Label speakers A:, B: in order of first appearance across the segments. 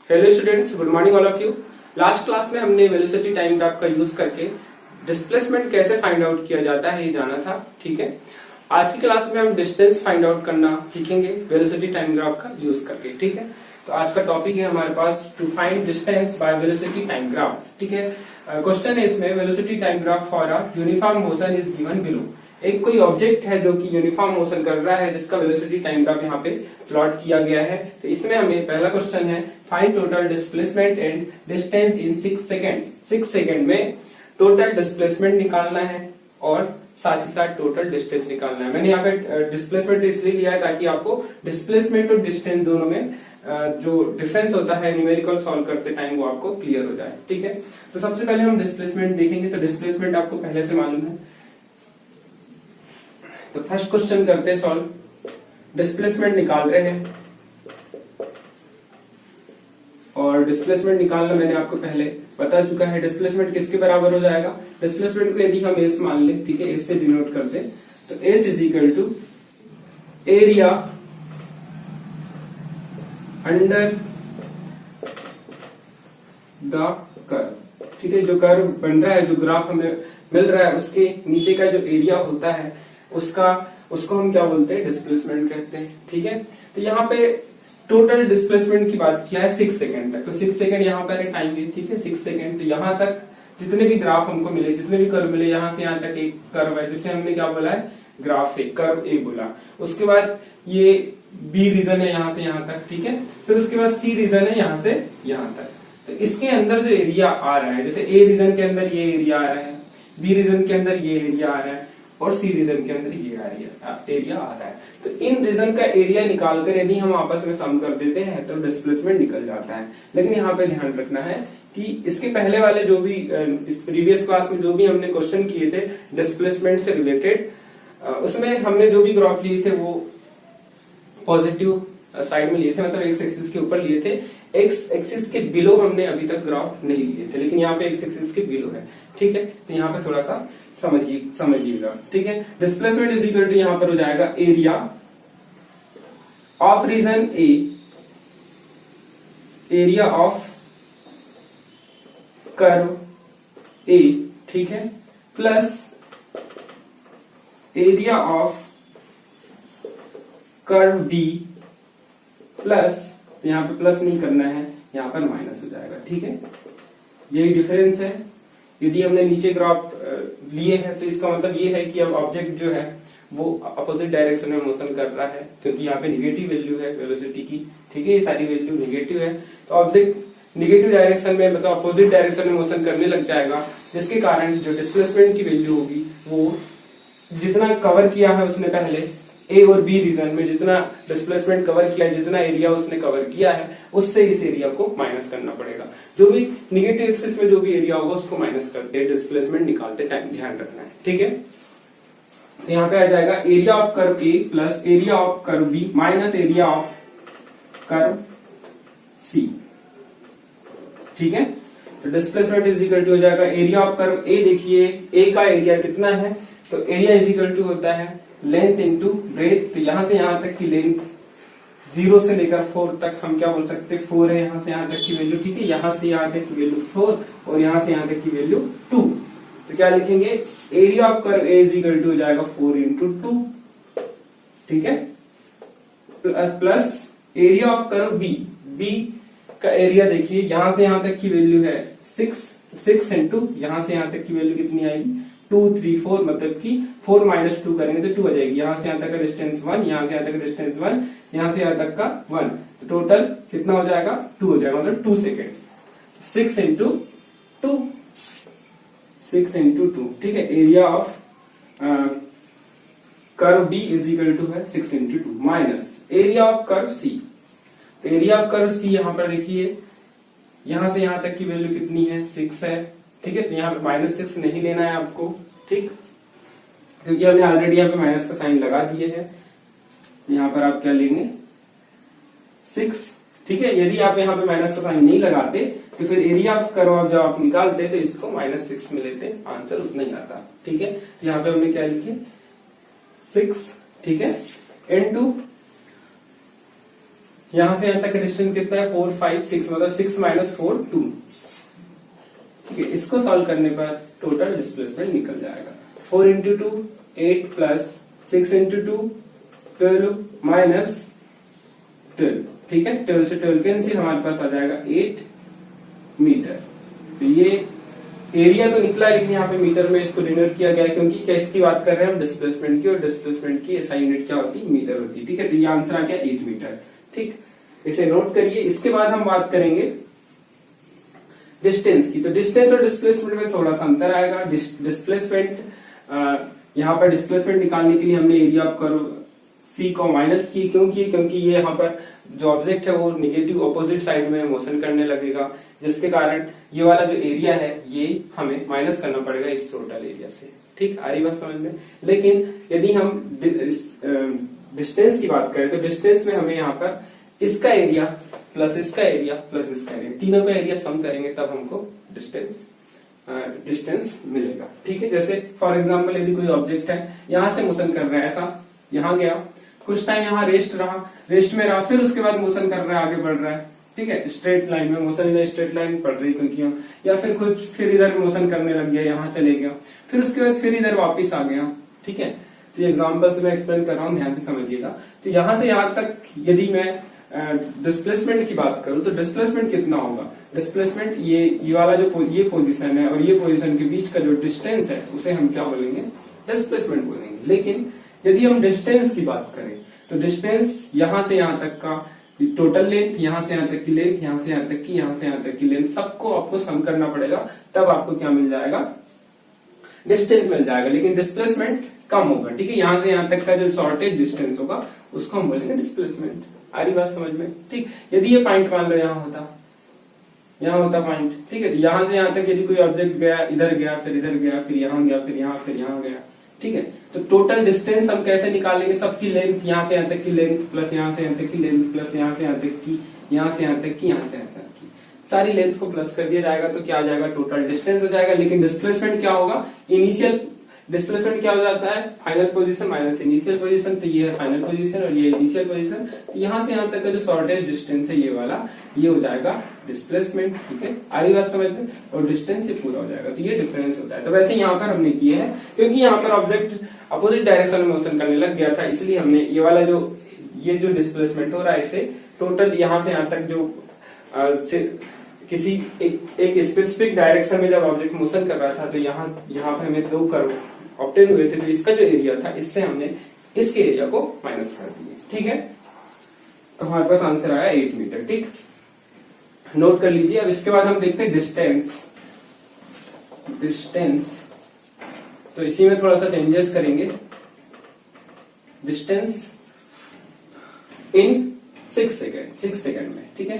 A: Hello students, good morning all of you. Last class में हमने velocity time graph का use करके displacement कैसे फाइंड आउट किया जाता है ये जाना था। ठीक है, आज की क्लास में हम डिस्टेंस फाइंड आउट करना सीखेंगे वेलोसिटी टाइम ग्राफ का यूज करके। ठीक है, तो आज का टॉपिक है हमारे पास to find distance by velocity time graph. ठीक है, क्वेश्चन है इसमें velocity time graph for a uniform motion is given below. एक कोई ऑब्जेक्ट है जो कि यूनिफॉर्म मोशन कर रहा है जिसका वेलोसिटी टाइम ग्राफ यहाँ पे प्लॉट किया गया है। तो इसमें हमें पहला क्वेश्चन है find total displacement and distance in 6 second. 6 second में टोटल डिस्प्लेसमेंट निकालना है और साथ ही साथ टोटल डिस्टेंस निकालना है। मैंने यहाँ पे डिस्प्लेसमेंट इसलिए लिया है ताकि आपको डिस्प्लेसमेंट और डिस्टेंस दोनों में जो डिफरेंस होता है न्यूमेरिकल सॉल्व करते टाइम वो आपको क्लियर हो जाए। ठीक है, तो सबसे पहले हम डिस्प्लेसमेंट देखेंगे। तो डिस्प्लेसमेंट आपको पहले से मालूम है, तो फर्स्ट क्वेश्चन करते हैं सॉल्व। डिस्प्लेसमेंट निकाल रहे हैं और डिस्प्लेसमेंट निकालना मैंने आपको पहले बता चुका है। डिस्प्लेसमेंट किसके बराबर हो जाएगा? डिस्प्लेसमेंट को यदि हम एस मान लें, ठीक है, एस से डिनोट करते हैं, तो S is equal to area under the curve. ठीक है, जो कर्व बन रहा है, जो ग्राफ हमें मिल रहा है, उसके नीचे का जो एरिया होता है उसको हम क्या बोलते हैं? डिस्प्लेसमेंट कहते हैं। ठीक है, तो यहाँ पे टोटल डिस्प्लेसमेंट की बात किया है 6 सेकेंड तक। तो 6 सेकेंड यहाँ पर टाइम है। ठीक है, 6 सेकेंड। तो यहाँ तक जितने भी ग्राफ हमको मिले, जितने भी कर्व मिले, यहाँ से यहाँ तक एक कर्व है जिसे हमने क्या बोला है? ग्राफ ए, कर्व ए बोला। उसके बाद ये बी रीजन है यहाँ से यहाँ तक। ठीक है, फिर उसके बाद सी रीजन है यहाँ से यहाँ तक। तो इसके अंदर जो एरिया आ रहा है, जैसे ए रीजन के अंदर ये एरिया आ रहा है, बी रीजन के अंदर ये एरिया आ रहा है और सी रीजन के अंदर ये एरिया आ रहा है। तो इन रीजन का एरिया निकालकर यदि हम आपस में सम कर देते हैं तो डिस्प्लेसमेंट निकल जाता है। लेकिन यहाँ पे ध्यान रखना है कि इसके पहले वाले जो भी इस प्रीवियस क्लास में जो भी हमने क्वेश्चन किए थे डिस्प्लेसमेंट से रिलेटेड, उसमें हमने जो भी ग्राफ लिए थे वो पॉजिटिव साइड में लिए थे, मतलब एक्स एक्सिस के ऊपर लिए थे। एक्स एक्सिस के बिलो हमने अभी तक ग्राफ नहीं लिए थे, लेकिन यहाँ पे एक्स एक्सिस के बिलो है। ठीक है, तो यहाँ पे थोड़ा सा समझिएगा। ठीक है, डिस्प्लेसमेंट इज इक्वल टू यहाँ पर हो जाएगा area of region A, area of curve A, ठीक है, plus area of curve B, plus यहाँ पे प्लस नहीं करना है, यहाँ पर माइनस हो जाएगा। ठीक है, यही डिफरेंस है। यदि हमने नीचे ग्राफ लिए हैं तो इसका मतलब ये है कि अब ऑब्जेक्ट जो है वो अपोजिट डायरेक्शन में मोशन कर रहा है, क्योंकि यहाँ पे निगेटिव वैल्यू है वेलोसिटी की। ठीक है, ये सारी वैल्यू निगेटिव है, तो ऑब्जेक्ट निगेटिव डायरेक्शन में, मतलब अपोजिट डायरेक्शन में मोशन करने लग जाएगा, जिसके कारण जो डिस्प्लेसमेंट की वैल्यू होगी वो जितना कवर किया है उसने पहले ए और बी रीजन में, जितना डिस्प्लेसमेंट कवर किया है, जितना एरिया उसने कवर किया है, उससे इस एरिया को माइनस करना पड़ेगा। जो भी निगेटिव एक्सिस में जो भी एरिया होगा उसको माइनस करते डिस्प्लेसमेंट निकालते टाइम, ध्यान रखना है। ठीक है, तो यहाँ पे आ जाएगा area of curve A plus area of curve B minus area of curve C. ठीक है, तो डिस्प्लेसमेंट इज इक्वल टू हो जाएगा एरिया ऑफ कर्व ए। देखिए ए का एरिया कितना है, तो एरिया इज इक्वल टू होता है लेंथ इंटू ब्रेथ। तो यहां से यहां तक की लेंथ 0 से लेकर 4 तक हम क्या बोल सकते हैं? 4 है यहां से यहां तक की वैल्यू। ठीक है, यहां से यहां तक की वैल्यू 4 और यहां से यहां तक की वैल्यू 2। तो क्या लिखेंगे? Area of curve A is equal to हो जाएगा 4 इंटू 2। ठीक है, plus area of curve B. B का एरिया देखिए यहां से यहां तक की वैल्यू है 6 इंटू यहां से यहां तक की वैल्यू कितनी आएगी? 2 3 4, मतलब कि 4 माइनस 2 करेंगे तो 2 आ जाएगी। यहां से यहां तक का डिस्टेंस 1, यहां से यहां तक का डिस्टेंस 1, यहां से यहां तक का 1, तो टोटल कितना हो जाएगा? 2 हो जाएगा, मतलब 2 सेकेंड। 6 into 2, 6 into 2। ठीक है, area of curve B is equal to है 6 into 2 minus area of curve C. तो एरिया ऑफ कर्व सी यहाँ पर देखिए यहां से यहां तक की वैल्यू कितनी है? 6 है। ठीक है, तो यहाँ पे -6 नहीं लेना है आपको, ठीक, क्योंकि हमने ऑलरेडी यहाँ पे माइनस का साइन लगा दिए है। यहाँ पर आप क्या लेंगे? 6। ठीक है, यदि आप यहाँ पे माइनस का साइन नहीं लगाते तो फिर एरिया ऑफ कर्व जब आप निकालते तो इसको -6 में लेते, आंसर उतना ही आता। ठीक है, तो यहाँ पे हमने क्या लिखे? 6। ठीक है, इनटू यहां से यहां तक का डिस्टेंस कितना है 4 5 6 मतलब 6 माइनस 4 2। ठीक है, इसको सॉल्व करने पर टोटल डिस्प्लेसमेंट निकल जाएगा 4 इंटू 2 8 प्लस 6 इंटू 2 12 माइनस 12। ठीक है, 12 से 12 कैंसिल, हमारे पास आ जाएगा 8 मीटर। तो ये एरिया तो निकला, लेकिन यहाँ पे मीटर में इसको डिनोट किया गया है, क्योंकि किसकी बात कर रहे हैं हम, डिस्प्लेसमेंट की, और डिस्प्लेसमेंट की एसआई यूनिट क्या होती है, मीटर होती है। ठीक है, तो ये आंसर आ गया 8 मीटर। ठीक, इसे नोट करिए। इसके बाद हम बात करेंगे डिस्टेंस की। तो डिस्टेंस और डिस्प्लेसमेंट में थोड़ा सा अंतर आएगा। डिस्प्लेसमेंट, यहाँ पर डिस्प्लेसमेंट निकालने के लिए हमने एरिया ऑफ कर्व सी को माइनस की, क्योंकि ये यहाँ पर जो ऑब्जेक्ट है वो निगेटिव ऑपोजिट साइड में मोशन करने लगेगा, जिसके कारण ये वाला जो एरिया है ये हमें माइनस करना पड़ेगा इस टोटल एरिया से। ठीक, आ रही बात समझ में। लेकिन यदि हम डिस्टेंस की बात करें तो डिस्टेंस में हमें यहाँ पर इसका एरिया प्लस इसका एरिया प्लस इसका एरिया, तीनों का एरिया सम करेंगे तब हमको डिस्टेंस मिलेगा। ठीक है, जैसे फॉर एग्जांपल यदि कोई ऑब्जेक्ट है यहां से मोशन कर रहा है, ऐसा यहां गया, कुछ टाइम यहाँ रेस्ट में रहा, फिर उसके बाद मोशन कर रहा है, आगे बढ़ रहा है। ठीक है, स्ट्रेट लाइन में मोशन, स्ट्रेट लाइन पड़ रही क्योंकि या फिर इधर मोशन करने लग गया, यहाँ चले गया, फिर उसके बाद फिर इधर वापिस आ गया। ठीक है, तो ये एग्जाम्पल से मैं एक्सप्लेन कर रहा हूँ, ध्यान से समझिएगा। तो यहां से यहां तक यदि मैं डिस्प्लेसमेंट की बात करूं तो डिस्प्लेसमेंट कितना होगा, डिस्प्लेसमेंट ये वाला जो ये पोजीशन है और ये पोजीशन के बीच का जो डिस्टेंस है उसे हम क्या बोलेंगे, डिस्प्लेसमेंट बोलेंगे। लेकिन यदि हम डिस्टेंस की बात करें तो डिस्टेंस यहां से यहां तक का टोटल लेंथ, यहां से यहां तक की लेंथ, यहां से यहां तक की, यहां से यहां तक की लेंथ, सबको आपको सम करना पड़ेगा, तब आपको क्या मिल जाएगा, डिस्टेंस मिल जाएगा। लेकिन डिस्प्लेसमेंट कम होगा। ठीक है, यहां से यहां तक का जो शॉर्टेज डिस्टेंस होगा उसको हम बोलेंगे डिस्प्लेसमेंट। आ रही बात समझ में। ठीक, यदि ये पॉइंट मान लो यहाँ होता पॉइंट। ठीक है, तो यहां से यहां तक यदि कोई ऑब्जेक्ट गया, इधर गया, फिर इधर गया, फिर यहाँ गया, फिर यहाँ गया। ठीक है, तो टोटल डिस्टेंस हम कैसे निकालेंगे, सबकी लेंथ, यहाँ से यहाँ तक की लेंथ प्लस यहाँ से यहाँ तक की लेंथ प्लस यहाँ से यहाँ तक की, यहाँ से यहाँ तक की, यहाँ से यहाँ तक की, सारी लेंथ को प्लस कर दिया जाएगा तो क्या आ जाएगा, टोटल डिस्टेंस हो जाएगा। लेकिन डिस्प्लेसमेंट क्या होगा, इनिशियल डिस्प्लेसमेंट क्या हो जाता है, final position minus initial position. तो ये है फाइनल पोजीशन और ये इनिशियल पोजीशन। तो यहाँ से यहाँ तक का जो शॉर्टेज डिस्टेंस है ये वाला, ये हो जाएगा डिस्प्लेसमेंट। ठीक है, आ रही बात समझ में, और डिस्टेंस से पूरा हो जाएगा। तो ये डिफरेंस होता है। तो वैसे यहाँ पर हमने किए हैं, क्योंकि यहाँ पर ऑब्जेक्ट अपोजिट डायरेक्शन में मोशन करने लग गया था, इसलिए हमने ये वाला ये जो डिस्प्लेसमेंट हो रहा है इसे टोटल यहाँ से यहाँ तक जो किसी एक स्पेसिफिक डायरेक्शन में जब ऑब्जेक्ट मोशन कर रहा था तो यहाँ पे हमें दो कर्व ऑब्टेन हुए थे, तो इसका जो एरिया था इससे हमने इसके एरिया को माइनस कर दिया। ठीक है, तो हमारे पास आंसर आया 8 मीटर। ठीक, नोट कर लीजिए। अब इसके बाद हम देखते हैं डिस्टेंस। तो इसी में थोड़ा सा चेंजेस करेंगे। डिस्टेंस इन 6 सेकेंड में। ठीक है,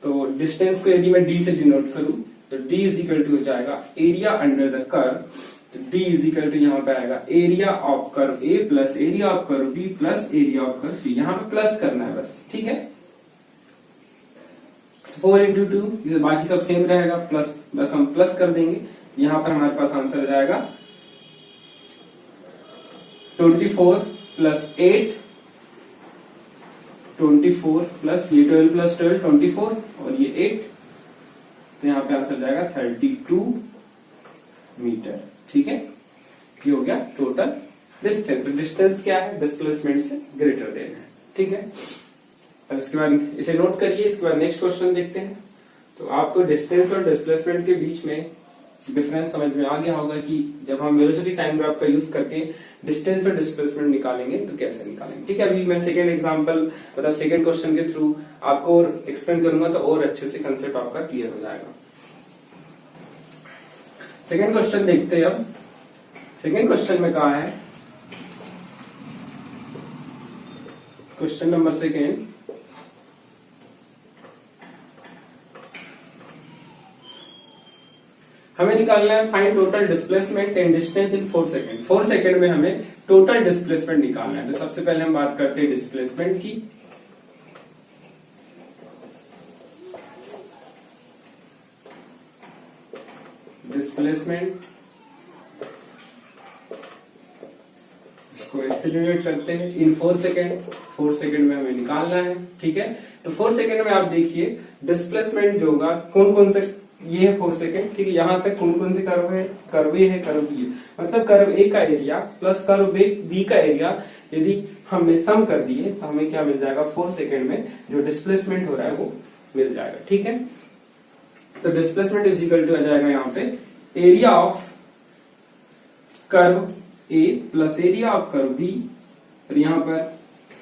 A: तो डिस्टेंस को यदि मैं डी से डिनोट करूं तो d इज इक्वल टू हो जाएगा एरिया अंडर द कर्व। तो d इज इक्वल टू यहाँ पे आएगा area of curve a plus area of curve b plus area of curve c। यहाँ पे प्लस करना है बस। ठीक है, 4 इंटू 2, बाकी सब सेम रहेगा, प्लस बस हम प्लस कर देंगे। यहाँ पर हमारे पास आंसर हो जाएगा 24 प्लस 8, 24 प्लस ये 12 प्लस 12 24 और ये 8, तो यहाँ पे आंसर जाएगा 32 मीटर। ठीक है, ये हो गया टोटल डिस्टेंस। तो डिस्टेंस क्या है, डिस्प्लेसमेंट से ग्रेटर देन है। ठीक है, अब इसके बाद इसे नोट करिए। इसके बाद नेक्स्ट क्वेश्चन देखते हैं। तो आपको डिस्टेंस और डिस्प्लेसमेंट के बीच में डिफरेंस समझ में आ गया होगा कि जब हम वेलोसिटी टाइम ग्राफ का यूज करके डिस्टेंस और डिस्प्लेसमेंट निकालेंगे तो कैसे निकालेंगे। ठीक है, अभी मैं सेकेंड एग्जांपल मतलब सेकेंड क्वेश्चन के थ्रू आपको और एक्सप्लेन करूंगा तो और अच्छे से कंसेप्ट आपका क्लियर हो जाएगा। सेकेंड क्वेश्चन देखते हैं। अब सेकेंड क्वेश्चन में कहा है, क्वेश्चन नंबर सेकेंड, हमें निकालना है find total displacement and distance in 4 second. 4 second में हमें टोटल डिस्प्लेसमेंट निकालना है। तो सबसे पहले हम बात करते हैं डिस्प्लेसमेंट की। डिस्प्लेसमेंट, इसको इस एक्सेलरेट करते हैं इन 4 सेकेंड। 4 सेकेंड में हमें निकालना है, ठीक है। तो 4 सेकेंड में आप देखिए डिस्प्लेसमेंट जो होगा कौन कौन से, ये है 4 सेकेंड, ठीक है। यहाँ तक कौन कौन से कर्व है, कर्व ए है, कर्व बी है, मतलब कर्व ए का एरिया प्लस कर्व बी का एरिया यदि हमने सम कर दिए तो हमें क्या मिल जाएगा, 4 सेकेंड में जो डिस्प्लेसमेंट हो रहा है वो मिल जाएगा, ठीक है। तो डिस्प्लेसमेंट इज इक्वल टू आ जाएगा यहाँ पे area of curve A plus area of curve B. और यहाँ पर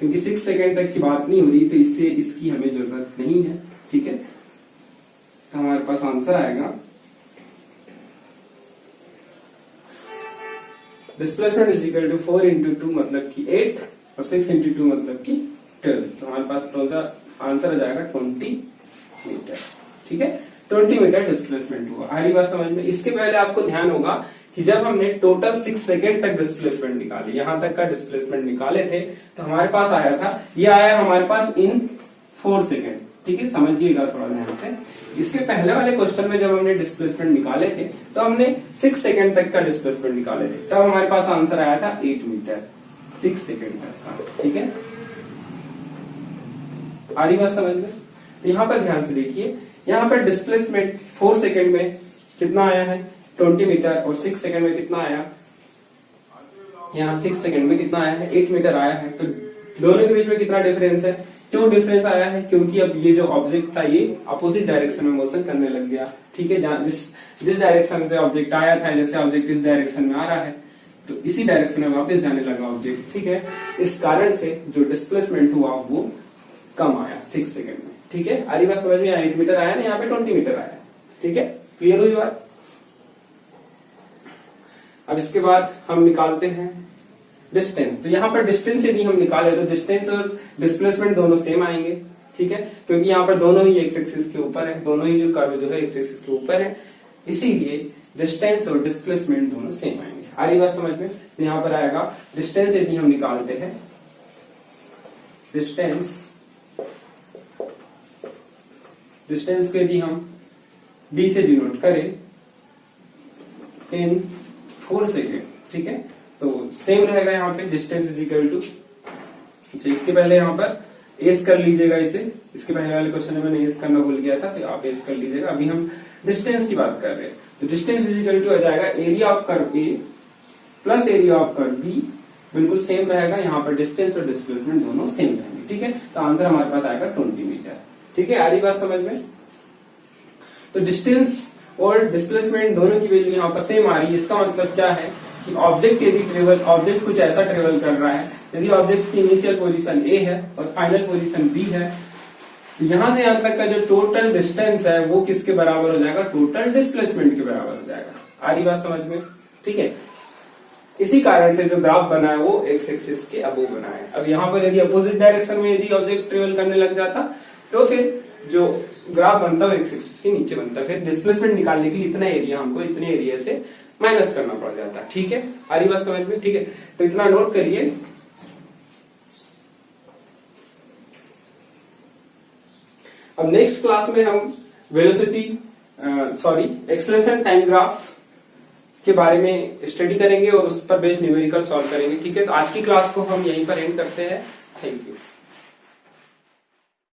A: क्योंकि 6 सेकेंड तक की बात नहीं हो रही तो इससे इसकी हमें जरूरत नहीं है, ठीक है। तो हमारे पास आंसर आएगा displacement is equal to 4 into 2 मतलब कि 8 और 6 इंटू 2 मतलब कि 12। तो हमारे पास आंसर आ जाएगा 20 मीटर, ठीक है। 20 मीटर डिस्प्लेसमेंट हुआ। आ रही बात समझ में। इसके पहले आपको ध्यान होगा कि जब हमने टोटल 6 सेकेंड तक डिस्प्लेसमेंट निकाली, यहां तक का डिस्प्लेसमेंट निकाले थे, तो हमारे पास आया था, ये आया हमारे पास इन 4 सेकेंड, ठीक है। समझिएगा थोड़ा ध्यान से। इसके पहले वाले क्वेश्चन में जब हमने डिस्प्लेसमेंट निकाले थे तो हमने 6 सेकेंड तक का डिस्प्लेसमेंट निकाले थे, तब हमारे पास आंसर आया था 8 मीटर 6 सेकेंड तक का, ठीक है। आ रही बात समझ में। तो यहाँ पर ध्यान से देखिए, यहाँ पर डिस्प्लेसमेंट 4 सेकेंड में कितना आया है, 20 मीटर, और 6 सेकेंड में कितना आया, यहाँ 6 सेकेंड में कितना आया है, 8 मीटर आया है। तो दोनों के बीच में कितना डिफरेंस है, क्यों डिफरेंस आया है, क्योंकि अब ये जो ऑब्जेक्ट था ये अपोजिट डायरेक्शन में मोशन करने लग गया, ठीक है। जहां जिस डायरेक्शन से ऑब्जेक्ट आया था, जैसे ऑब्जेक्ट इस डायरेक्शन में आ रहा है तो इसी डायरेक्शन में वापस जाने लगा ऑब्जेक्ट, ठीक है। इस कारण से जो डिस्प्लेसमेंट हुआ वो कम आया 6 सेकेंड में, ठीक है। आरी बात समझ में आया। 8 मीटर आया ना, यहाँ पे 20 मीटर आया, ठीक है। क्लियर हुई बात। अब इसके बाद हम निकालते हैं डिस्टेंस। तो यहाँ पर डिस्टेंस यदि हम निकाले तो डिस्टेंस और डिस्प्लेसमेंट दोनों सेम आएंगे, ठीक है, क्योंकि यहाँ पर दोनों ही एक्स एक्सिस के ऊपर है, दोनों ही जो कर्व जो है एक्स एक्सिस के ऊपर है, इसीलिए डिस्टेंस और डिस्प्लेसमेंट दोनों सेम आएंगे। आ रही बात समझ में। तो यहाँ पर आएगा डिस्टेंस यदि हम निकालते हैं, डिस्टेंस को यदि हम d से डिनोट करें इन 4 सेकेंड, ठीक है, तो सेम रहेगा यहाँ पे डिस्टेंस इज इक्वल टू, अच्छा इसके पहले यहाँ पर एस कर लीजिएगा इसे, इसके पहले वाले क्वेश्चन में मैंने एस करना भूल गया था तो आप एस कर लीजिएगा। अभी हम डिस्टेंस की बात कर रहे हैं, तो डिस्टेंस इज इक्वल टू आ जाएगा area of curve A plus area of curve B, बिल्कुल सेम रहेगा। यहाँ पर डिस्टेंस और डिस्प्लेसमेंट दोनों सेम रहेंगे, ठीक है। तो आंसर हमारे पास आएगा 20 मीटर, ठीक है। आ रही बात समझ में। तो डिस्टेंस और डिस्प्लेसमेंट दोनों की वैल्यू यहाँ पर सेम आ रही है। इसका मतलब क्या है कि ऑब्जेक्ट कुछ ऐसा ट्रेवल कर रहा है, यदि ऑब्जेक्ट की इनिशियल पोजीशन ए है और फाइनल पोजीशन बी है, तो यहां से यहां तक का जो टोटल डिस्टेंस है वो किसके बराबर हो जाएगा, टोटल डिस्प्लेसमेंट के बराबर हो जाएगा। आ रही बात समझ में, ठीक है। इसी कारण से जो ग्राफ बना है वो एक्स एक्सिस के अबोव बना है। अब यहाँ पर यदि अपोजिट डायरेक्शन में यदि ऑब्जेक्ट ट्रेवल करने लग जाता तो फिर जो ग्राफ बनता है एक्स एक्सिस के नीचे बनता है। फिर डिस्प्लेसमेंट निकालने के लिए इतना एरिया हमको इतने एरिया से माइनस करना पड़ जाता है, ठीक है। आ रही बात समझ में, ठीक है। तो इतना नोट करिए। अब नेक्स्ट क्लास में हम एक्सेलरेशन टाइम ग्राफ के बारे में स्टडी करेंगे और उस पर बेस्ड न्यूमेरिकल सॉल्व करेंगे, ठीक है। तो आज की क्लास को हम यहीं पर एंड करते हैं। Thank you.